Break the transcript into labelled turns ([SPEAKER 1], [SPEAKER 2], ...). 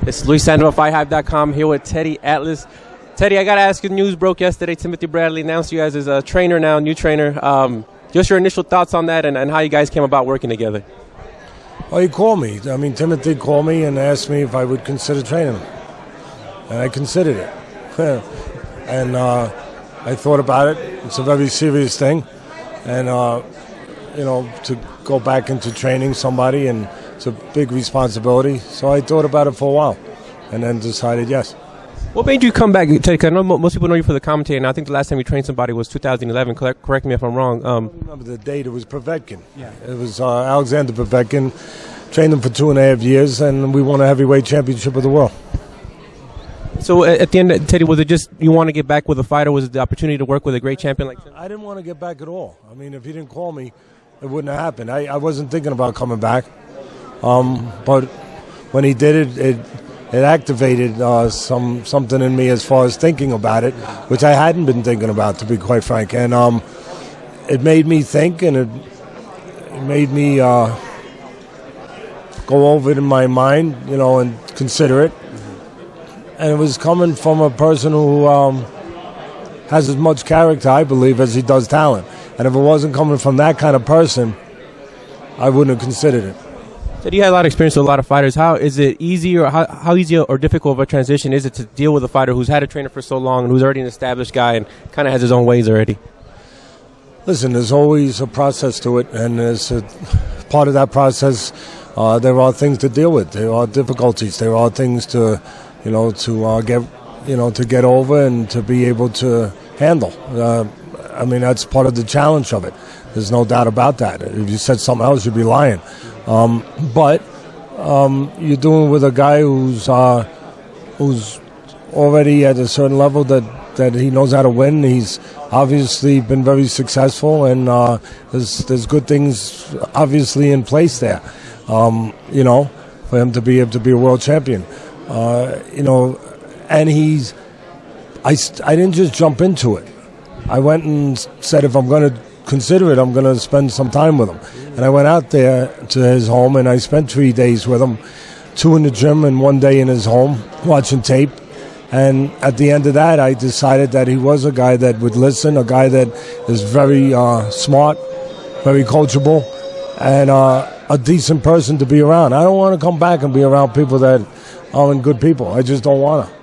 [SPEAKER 1] This is Luis Sandro of FightHype.com here with Teddy Atlas. Teddy, I got to ask you, news broke yesterday. Timothy Bradley announced you as his trainer now, new trainer. Just your initial thoughts on that and how you guys came about working together.
[SPEAKER 2] Well, he called me. Timothy called me and asked me if I would consider training him. And I considered it. And I thought about it. It's a very serious thing. And, to go back into training somebody, and it's a big responsibility. So I thought about it for a while and then decided yes. What
[SPEAKER 1] made you come back, Teddy? 'Cause I know most people know you for the commentator, and I think the last time you trained somebody was 2011. Correct me if I'm wrong.
[SPEAKER 2] I don't remember the date. It was Povetkin. Yeah. It was Alexander Povetkin. Trained him for 2.5 years, and we won a heavyweight championship of the world.
[SPEAKER 1] So at the end, Teddy, was it just you want to get back with a fighter? Was it the opportunity to work with a great champion like that?
[SPEAKER 2] I didn't want to get back at all. If he didn't call me, it wouldn't have happened. I wasn't thinking about coming back. But when he did it, it activated something in me as far as thinking about it, which I hadn't been thinking about, to be quite frank. And it made me think, and it made me go over it in my mind, and consider it. And it was coming from a person who has as much character, I believe, as he does talent. And if it wasn't coming from that kind of person, I wouldn't have considered it.
[SPEAKER 1] So you had a lot of experience with a lot of fighters. How is it easy, or how easy or difficult of a transition is it to deal with a fighter who's had a trainer for so long and who's already an established guy and kind of has his own ways already?
[SPEAKER 2] Listen, there's always a process to it, and as a part of that process, there are things to deal with. There are difficulties. There are things to get over and to be able to handle. That's part of the challenge of it. There's no doubt about that. If you said something else, you'd be lying. But you're doing it with a guy who's already at a certain level that he knows how to win. He's obviously been very successful, and there's good things obviously in place there. For him to be able to be a world champion. And I didn't just jump into it. I went and said, if I'm going to consider it, I'm going to spend some time with him. And I went out there to his home, and I spent 3 days with him, 2 in the gym and 1 day in his home, watching tape. And at the end of that, I decided that he was a guy that would listen, a guy that is very smart, very coachable, and a decent person to be around. I don't want to come back and be around people that aren't good people. I just don't want to.